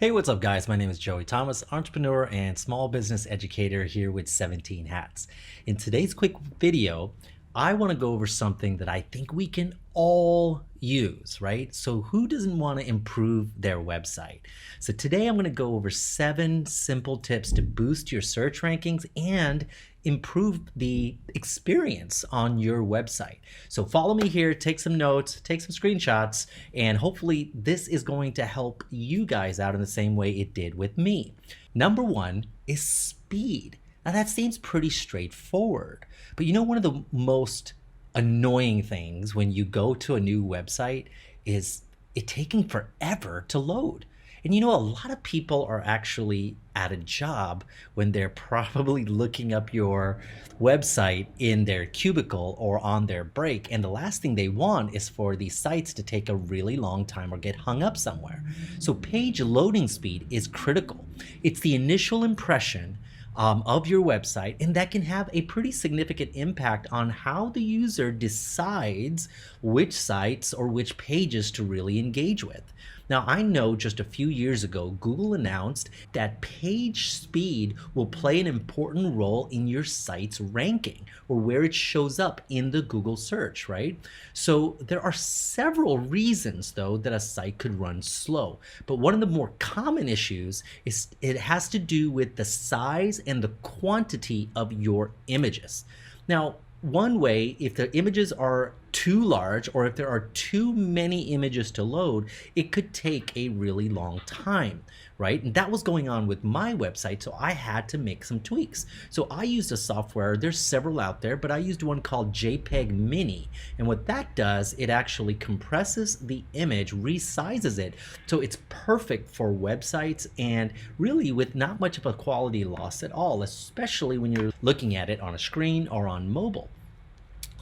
Hey, what's up, guys? My name is Joey Thomas, entrepreneur and small business educator here with 17 Hats. In today's quick video, I want to go over something that I think we can all use, right? So who doesn't want to improve their website? So today I'm going to go over 7 simple tips to boost your search rankings and improve the experience on your website. So follow me here, take some notes, take some screenshots, and hopefully this is going to help you guys out in the same way it did with me. Number 1 is speed. Now that seems pretty straightforward, but you know, one of the most annoying things when you go to a new website is it taking forever to load. And you know, a lot of people are actually at a job when they're probably looking up your website in their cubicle or on their break. And the last thing they want is for these sites to take a really long time or get hung up somewhere. So page loading speed is critical. It's the initial impression of your website, and that can have a pretty significant impact on how the user decides which sites or which pages to really engage with. Now, I know just a few years ago, Google announced that page speed will play an important role in your site's ranking or where it shows up in the Google search, right? So there are several reasons, though, that a site could run slow. But one of the more common issues is it has to do with the size and the quantity of your images. Now, one way, if the images are too large or if there are too many images to load, it could take a really long time, right? And that was going on with my website, so I had to make some tweaks. So I used a software, there's several out there, but I used one called JPEG Mini. And what that does, it actually compresses the image, resizes it, so it's perfect for websites and really with not much of a quality loss at all, especially when you're looking at it on a screen or on mobile.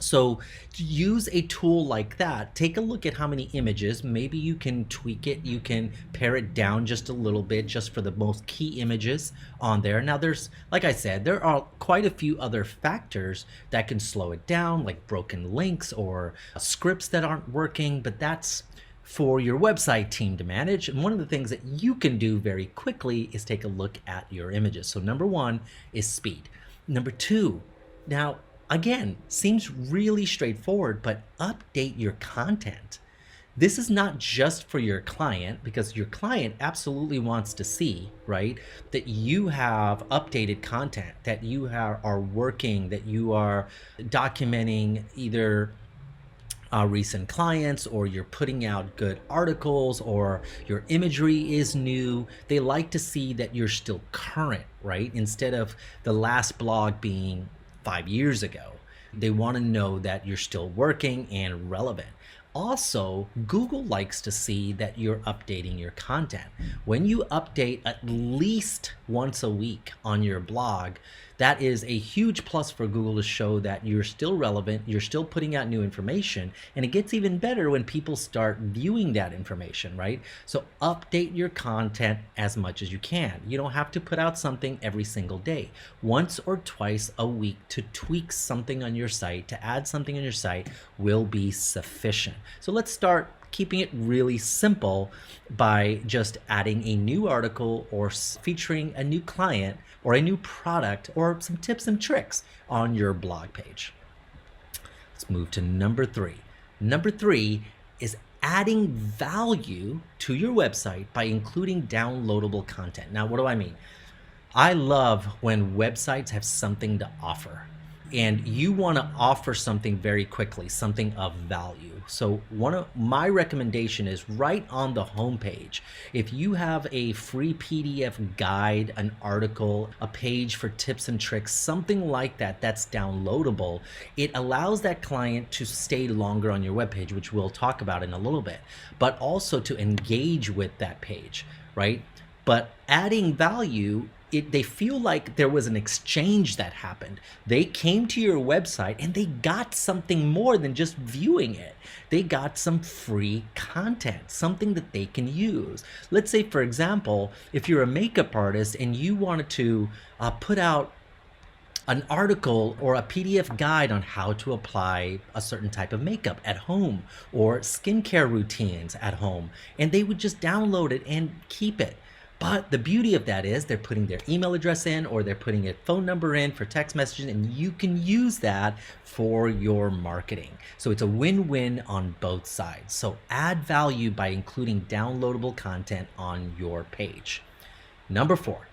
So to use a tool like that, take a look at how many images. Maybe you can tweak it. You can pare it down just a little bit just for the most key images on there. Now there's, like I said, there are quite a few other factors that can slow it down, like broken links or scripts that aren't working, but that's for your website team to manage. And one of the things that you can do very quickly is take a look at your images. So number 1 is speed. Number 2, now, again, seems really straightforward, but update your content. This is not just for your client, because your client absolutely wants to see, right, that you have updated content, that you are working, that you are documenting either recent clients, or you're putting out good articles, or your imagery is new. They like to see that you're still current, right? Instead of the last blog being 5 years ago. They want to know that you're still working and relevant. Also, Google likes to see that you're updating your content. When you update at least once a week on your blog, that is a huge plus for Google to show that you're still relevant, you're still putting out new information, and it gets even better when people start viewing that information, right? So update your content as much as you can. You don't have to put out something every single day. Once or twice a week to tweak something on your site, to add something on your site will be sufficient. So let's start keeping it really simple by just adding a new article or featuring a new client or a new product or some tips and tricks on your blog page. Let's move to number 3. Number 3 is adding value to your website by including downloadable content. Now, what do I mean? I love when websites have something to offer, and you want to offer something very quickly, something of value. So one of my recommendation is right on the homepage. If you have a free PDF guide, an article, a page for tips and tricks, something like that that's downloadable, it allows that client to stay longer on your webpage, which we'll talk about in a little bit, but also to engage with that page, right? But adding value, they feel like there was an exchange that happened. They came to your website and they got something more than just viewing it. They got some free content, something that they can use. Let's say, for example, if you're a makeup artist and you wanted to put out an article or a PDF guide on how to apply a certain type of makeup at home or skincare routines at home, and they would just download it and keep it. But the beauty of that is they're putting their email address in or they're putting a phone number in for text messaging, and you can use that for your marketing. So it's a win-win on both sides. So add value by including downloadable content on your page. Number 4,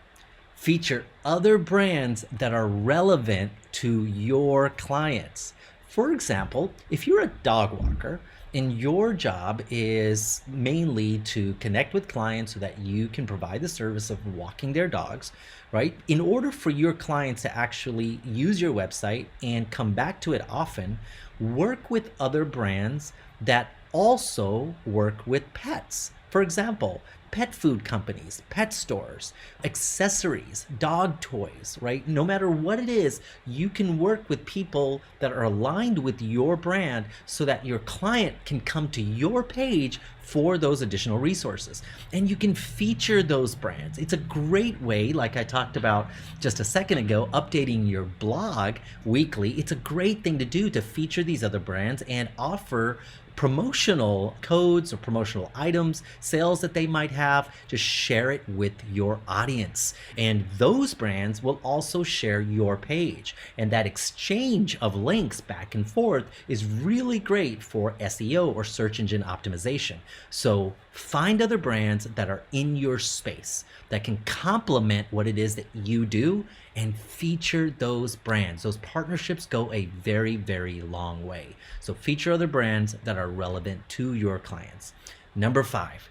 feature other brands that are relevant to your clients. For example, if you're a dog walker and your job is mainly to connect with clients so that you can provide the service of walking their dogs, right? In order for your clients to actually use your website and come back to it often, work with other brands that also work with pets. For example, pet food companies, pet stores, accessories, dog toys, right? No matter what it is, you can work with people that are aligned with your brand so that your client can come to your page for those additional resources. And you can feature those brands. It's a great way, like I talked about just a second ago, updating your blog weekly. It's a great thing to do to feature these other brands and offer promotional codes or promotional items, sales that they might have. Just share it with your audience. And those brands will also share your page. And that exchange of links back and forth is really great for SEO or search engine optimization. So find other brands that are in your space that can complement what it is that you do and feature those brands. Those partnerships go a very, very long way. So feature other brands that are relevant to your clients. Number 5,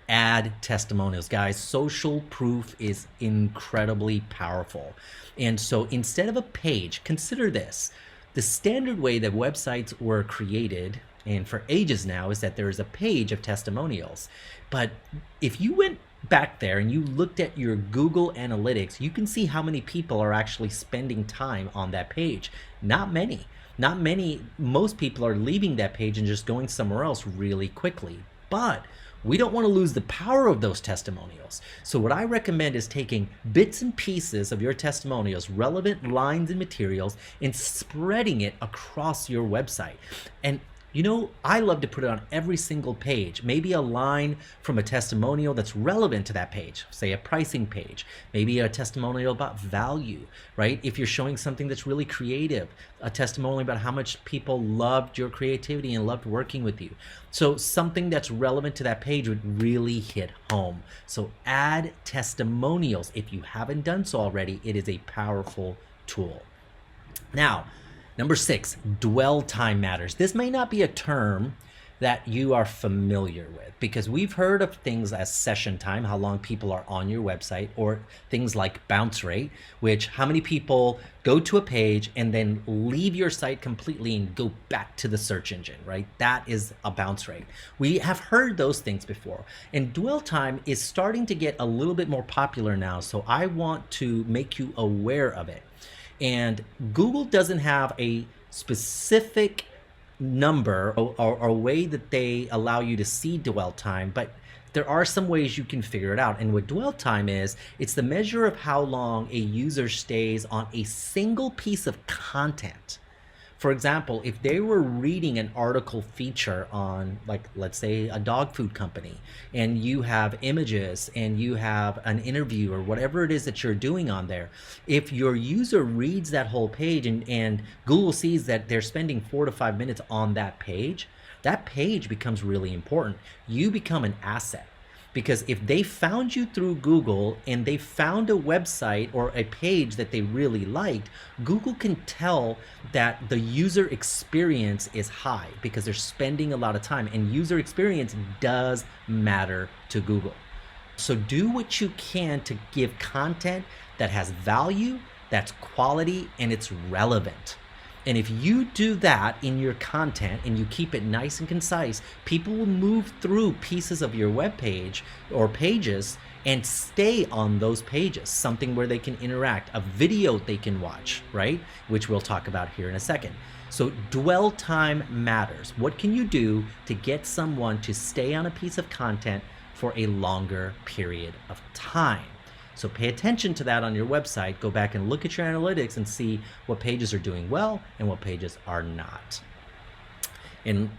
add testimonials. Guys, social proof is incredibly powerful. And so instead of a page, consider this. The standard way that websites were created, and for ages now, is that there is a page of testimonials. But if you went back there and you looked at your Google Analytics, you can see how many people are actually spending time on that page. Not many. Not many. Most people are leaving that page and just going somewhere else really quickly. But we don't want to lose the power of those testimonials. So what I recommend is taking bits and pieces of your testimonials, relevant lines and materials, and spreading it across your website. And you know, I love to put it on every single page, maybe a line from a testimonial that's relevant to that page, say a pricing page, maybe a testimonial about value, right? If you're showing something that's really creative, a testimonial about how much people loved your creativity and loved working with you. So something that's relevant to that page would really hit home. So add testimonials. If you haven't done so already, it is a powerful tool. Now, number 6, dwell time matters. This may not be a term that you are familiar with because we've heard of things as session time, how long people are on your website, or things like bounce rate, which how many people go to a page and then leave your site completely and go back to the search engine, right? That is a bounce rate. We have heard those things before. And dwell time is starting to get a little bit more popular now, so I want to make you aware of it. And Google doesn't have a specific number or a way that they allow you to see dwell time, but there are some ways you can figure it out. And what dwell time is, it's the measure of how long a user stays on a single piece of content. For example, if they were reading an article feature on, like, let's say a dog food company, and you have images and you have an interview or whatever it is that you're doing on there, if your user reads that whole page and Google sees that they're spending 4 to 5 minutes on that page becomes really important. You become an asset. Because if they found you through Google and they found a website or a page that they really liked, Google can tell that the user experience is high because they're spending a lot of time, and user experience does matter to Google. So do what you can to give content that has value, that's quality, and it's relevant. And if you do that in your content and you keep it nice and concise, people will move through pieces of your web page or pages and stay on those pages, something where they can interact, a video they can watch, right? Which we'll talk about here in a second. So dwell time matters. What can you do to get someone to stay on a piece of content for a longer period of time? So pay attention to that on your website. Go back and look at your analytics and see what pages are doing well and what pages are not. And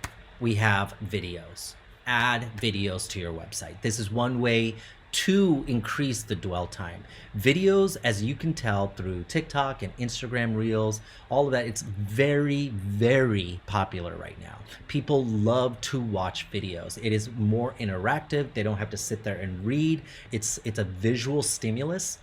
we have videos. Add videos to your website. This is one way to increase the dwell time. Videos, as you can tell through TikTok and Instagram Reels, all of that, it's very, very popular right now. People love to watch videos. It is more interactive. They don't have to sit there and read. It's a visual stimulus.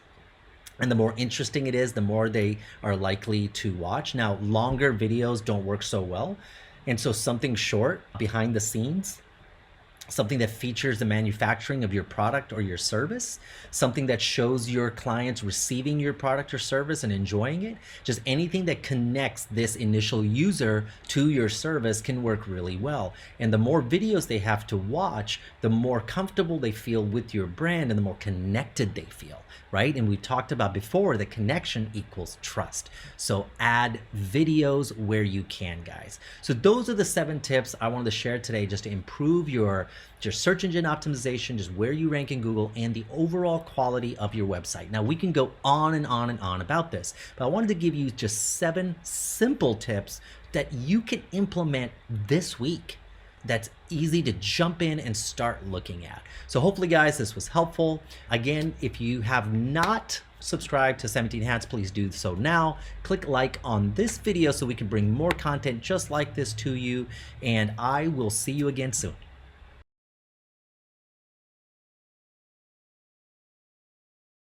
And the more interesting it is, the more they are likely to watch. Now, longer videos don't work so well. And so something short, behind the scenes, something that features the manufacturing of your product or your service, something that shows your clients receiving your product or service and enjoying it, just anything that connects this initial user to your service can work really well. And the more videos they have to watch, the more comfortable they feel with your brand and the more connected they feel, right? And we talked about before that connection equals trust. So add videos where you can, guys. So those are the 7 tips I wanted to share today just to improve your search engine optimization, just where you rank in Google, and the overall quality of your website. Now, we can go on and on and on about this, but I wanted to give you just 7 simple tips that you can implement this week that's easy to jump in and start looking at. So hopefully, guys, this was helpful. Again, if you have not subscribed to 17 Hats, please do so now. Click like on this video so we can bring more content just like this to you, and I will see you again soon.